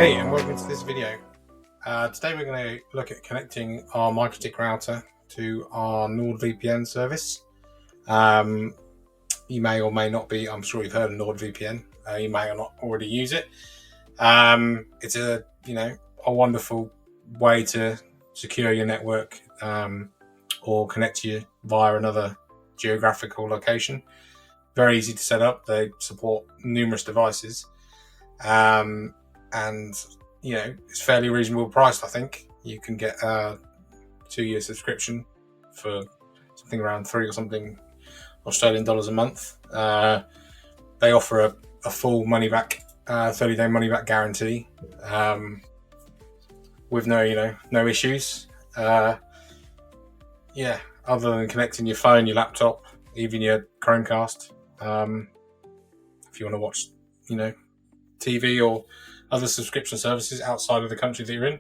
Hey, and welcome to this video. Today we're going to look at connecting our MikroTik router to our NordVPN service. You may or may not be, I'm sure you've heard of NordVPN. You may or not already use it. It's a wonderful way to secure your network or connect you via another geographical location. Very easy to set up. They support numerous devices. And it's fairly reasonable priced. I think you can get a 2-year subscription for something around $3 or something Australian dollars a month. They offer a full money back 30-day money back guarantee with no issues. Other than connecting your phone, your laptop, even your Chromecast, if you want to watch TV or other subscription services outside of the country that you're in.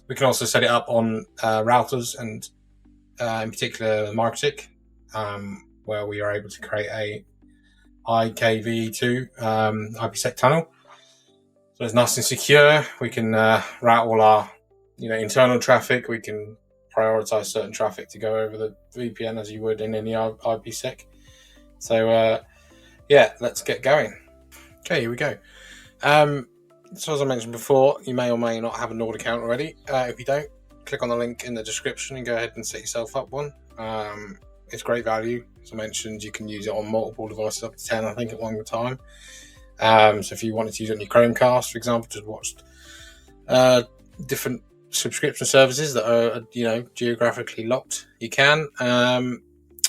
We can also set it up on routers and in particular MikroTik, where we are able to create a IPv2 IPSec Tunnel. So it's nice and secure. We can route all our internal traffic. We can prioritize certain traffic to go over the VPN as you would in any IPSec. So let's get going. Okay, here we go. So as I mentioned before, you may or may not have a Nord account already. If you don't, click on the link in the description and go ahead and set yourself up one. It's great value. As I mentioned, you can use it on multiple devices, up to 10, I think, at one time. So if you wanted to use it on your Chromecast, for example, to watch different subscription services that are geographically locked, you can.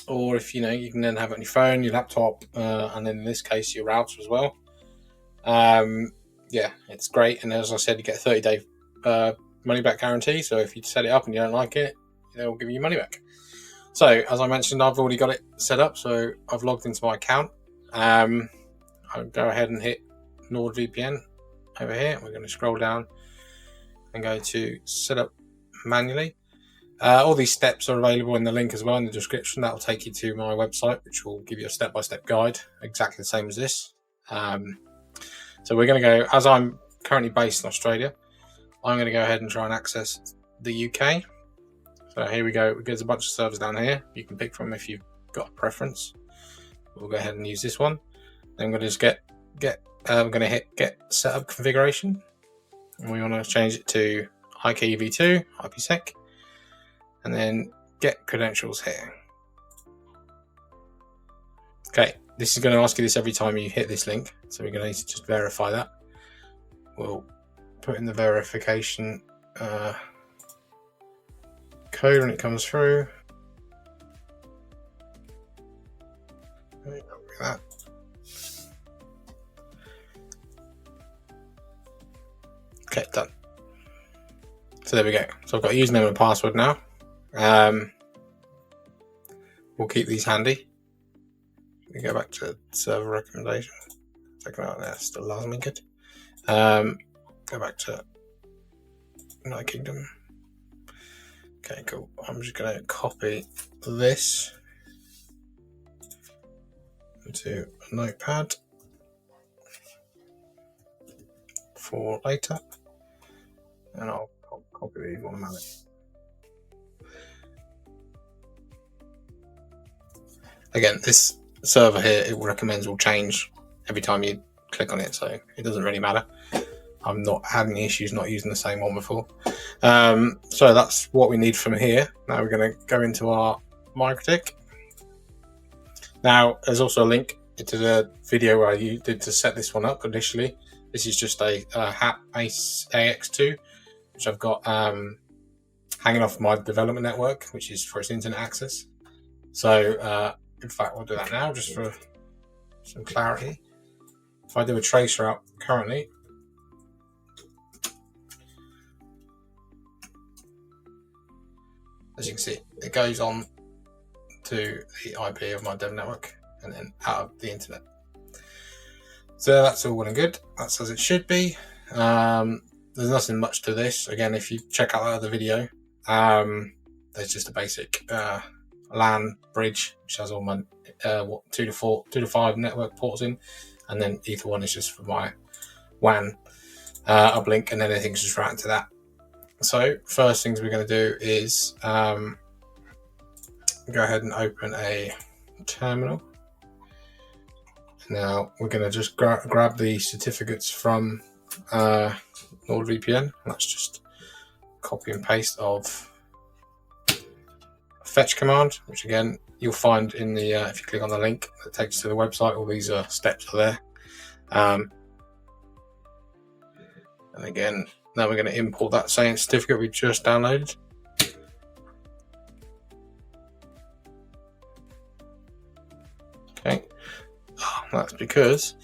Or if you can then have it on your phone, your laptop, and then in this case your router as well. It's great, and as I said, you get a 30-day money back guarantee. So if you set it up and you don't like it, they'll give you money back. So as I mentioned, I've already got it set up, so I've logged into my account. I'll go ahead and hit NordVPN over here. We're going to scroll down and go to set up manually. All these steps are available in the link as well in the description. That'll take you to my website, which will give you a step-by-step guide, exactly the same as this. So we're going to go, as I'm currently based in Australia, I'm going to go ahead and try and access the UK. So here we go. There's a bunch of servers down here you can pick from if you've got a preference. We'll go ahead and use this one. Then I'm going to just I'm going to hit get setup configuration, and we want to change it to IPv2 IPSec, and then get credentials here. Okay. This is going to ask you this every time you hit this link, so we're going to need to just verify that. We'll put in the verification code when it comes through. That. Okay, done. So there we go. So I've got a username and password now. We'll keep these handy. We go back to server recommendation. Take it out there, still allows me good. Go back to United Kingdom. Okay, cool. I'm just going to copy this into a notepad for later, and I'll copy these automatically. Again, this server here, it recommends will change every time you click on it, so it doesn't really matter. I'm not had any issues not using the same one before. So that's what we need from here. Now we're going to go into our MikroTik. Now there's also a link to the video where I did to set this one up initially. This is just a HAP AX2, which I've got hanging off my development network, which is for its internet access. So in fact, we'll do that now just for some clarity. If I do a tracer up currently, as you can see, it goes on to the IP of my dev network and then out of the internet. So that's all well and good. That's as it should be. There's nothing much to this. Again, if you check out that other video, there's just a basic LAN bridge, which has all my 2 to 5 network ports in, and then Ether1 is just for my WAN uplink, and then everything's just routed to that. So first things we're going to do is go ahead and open a terminal. Now we're going to just grab the certificates from NordVPN. That's just copy and paste of a fetch command, which again you'll find in the if you click on the link that takes you to the website, all these steps are there. And again, now we're going to import that same certificate we just downloaded. Okay, that's because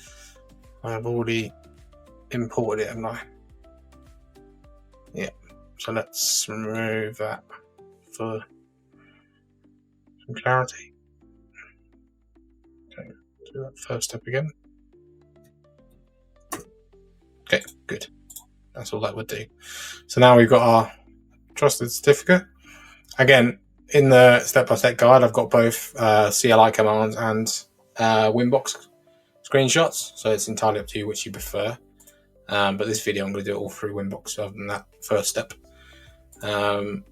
I've already imported it, haven't I? Yeah, so let's remove that for some clarity. Okay, do that first step again. Okay, good. That's all that would do. So now we've got our trusted certificate. Again, in the step-by-step guide, I've got both CLI commands and Winbox screenshots, so it's entirely up to you which you prefer. But this video, I'm going to do it all through Winbox rather than that first step. So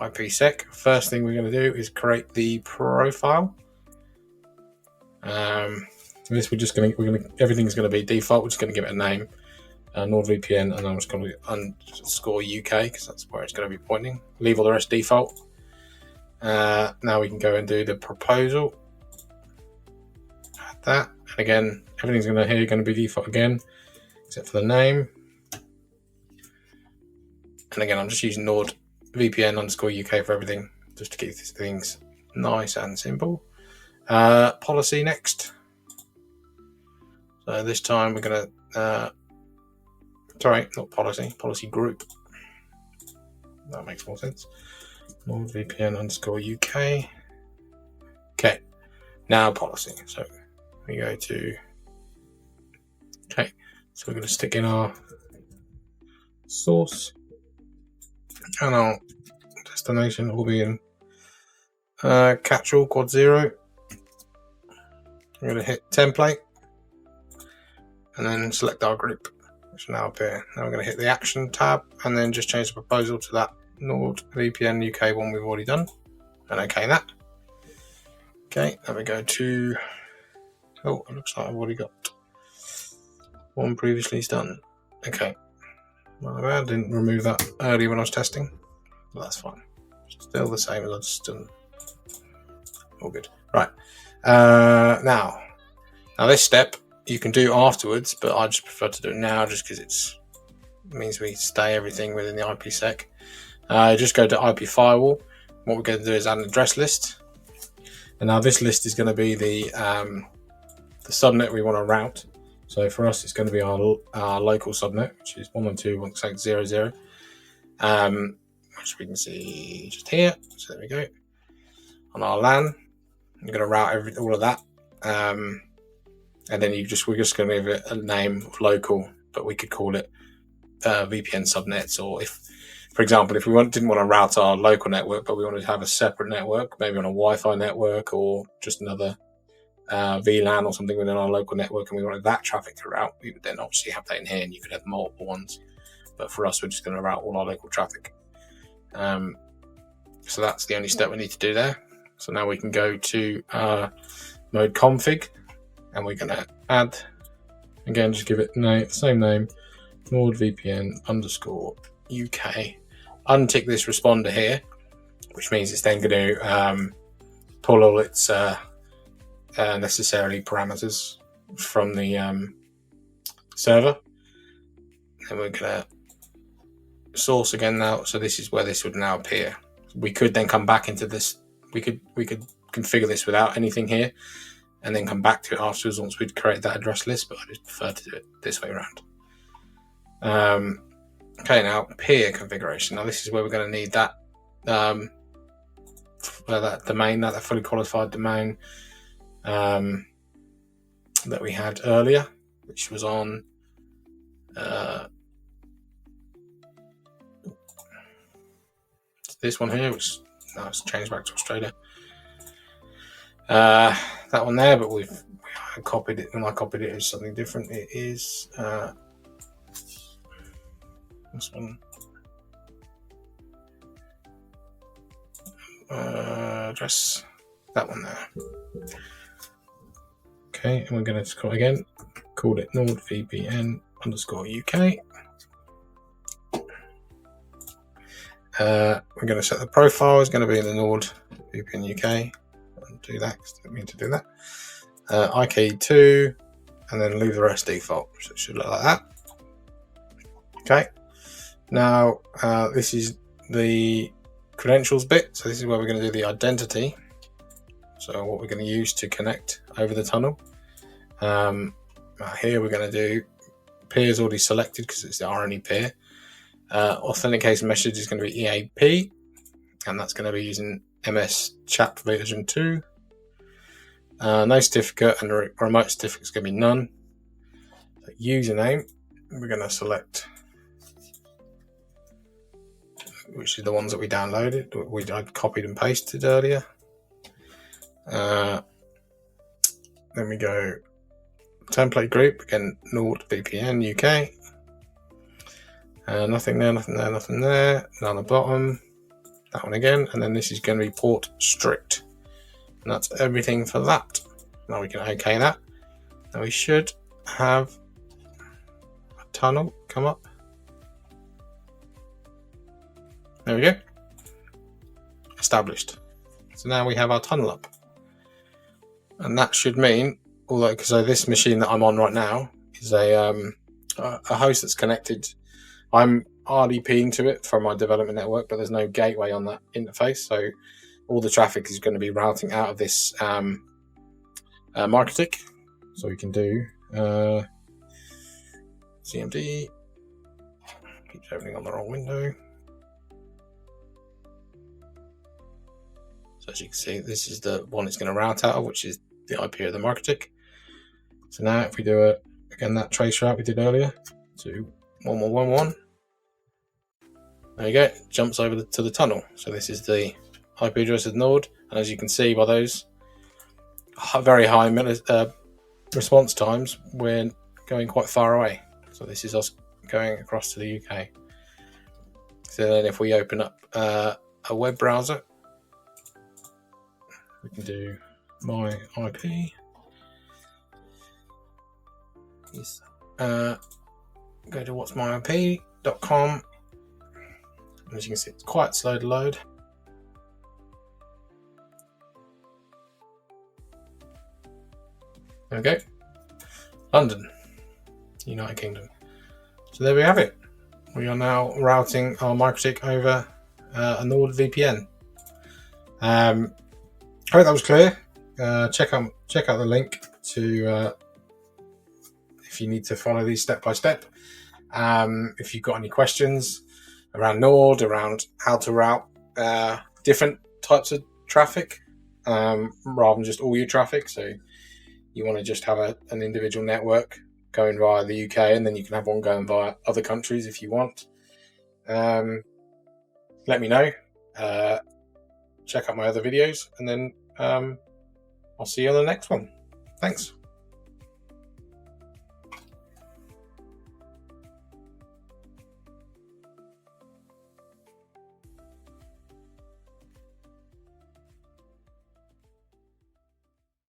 IPSec, first thing we're going to do is create the profile. This everything's going to be default. We're just going to give it a name, NordVPN, and I'm just going to underscore UK because that's where it's going to be pointing. Leave all the rest default. Now we can go and do the proposal. Add that, and again, everything's going to be default again, except for the name. And again, I'm just using NordVPN underscore UK for everything, just to keep these things nice and simple. Policy next. So this time we're going to, sorry, not policy, policy group. That makes more sense. NordVPN underscore UK. Okay, now policy. So we go to, okay, so we're going to stick in our source, and our destination will be in catch-all quad 0. I'm going to hit template and then select our group, which will now appear. Now we're going to hit the action tab and then just change the proposal to that NordVPN UK one we've already done, and okay that. Okay, now we go to, oh, it looks like I've already got one previously done. Okay, my bad, didn't remove that earlier when I was testing, but that's fine. Still the same as I've just done. All good. Right. Now this step you can do afterwards, but I just prefer to do it now just because it means we stay everything within the IPsec. Just go to IP firewall. What we're going to do is add an address list, and now this list is going to be the subnet we want to route. So for us, it's going to be our local subnet, which is 192.168.0.0, which we can see just here. So there we go. On our LAN, I'm going to route all of that, and then we're just going to give it a name of local, but we could call it VPN subnets, or if, for example, if we didn't want to route our local network, but we wanted to have a separate network, maybe on a Wi-Fi network or just another VLAN or something within our local network, and we wanted that traffic to route, we would then obviously have that in here, and you could have multiple ones. But for us, we're just going to route all our local traffic. So that's the only step we need to do there. So now we can go to mode config, and we're going to add, again, just give it the same name, NordVPN underscore UK. Untick this responder here, which means it's then going to pull all its necessarily parameters from the server. And we're going to source again now. So this is where this would now appear. We could then come back into this. We could configure this without anything here, and then come back to it afterwards once we'd create that address list. But I just prefer to do it this way around. Okay, now peer configuration. Now this is where we're going to need that that domain, that fully qualified domain that we had earlier, which was on this one here, which now it's changed back to Australia. That one there, but copied it. When I copied it, it's something different. It is this one. Address that one there. Okay, and we're going to call again. Call it NordVPN_UK. We're going to set the profile is going to be in the NordVPN UK. I'll do that because I didn't mean to do that. IK2, and then leave the rest default. So it should look like that. Okay. Now this is the credentials bit. So this is where we're going to do the identity. So what we're going to use to connect over the tunnel. Here we're going to do peers already selected because it's the RNE peer. Authentication message is going to be EAP, and that's going to be using MS Chat version 2. No certificate, and the remote certificate is going to be none. So username, we're going to select, which is the ones that we downloaded, I copied and pasted earlier. Then we go template group, again NordVPN UK. Nothing there, nothing there, nothing there. None on the bottom. That one again, and then this is going to be port strict. And that's everything for that. Now we can OK that. Now we should have a tunnel come up. There we go. Established. So now we have our tunnel up. And that should mean, although, so this machine that I'm on right now is a host that's connected. I'm RDPing to it from my development network, but there's no gateway on that interface. So all the traffic is going to be routing out of this MikroTik. So we can do CMD. Keeps opening on the wrong window. So as you can see, this is the one it's going to route out of, which is the IP of the MikroTik. So now if we do again that trace route we did earlier to 1111, there you go, it jumps over to the tunnel. So this is the IP address of Nord, and as you can see by those very high response times, we're going quite far away. So this is us going across to the UK. So then if we open up a web browser, we can do my IP. Go to what'smyip.com. As you can see, it's quite slow to load. There we go. London, United Kingdom. So there we have it. We are now routing our MikroTik over a NordVPN. I hope that was clear. Check out the link to if you need to follow these step by step. If you've got any questions around Nord, around how to route different types of traffic, rather than just all your traffic. So you want to just have an individual network going via the UK, and then you can have one going via other countries if you want. Let me know. Check out my other videos, and then I'll see you on the next one. Thanks.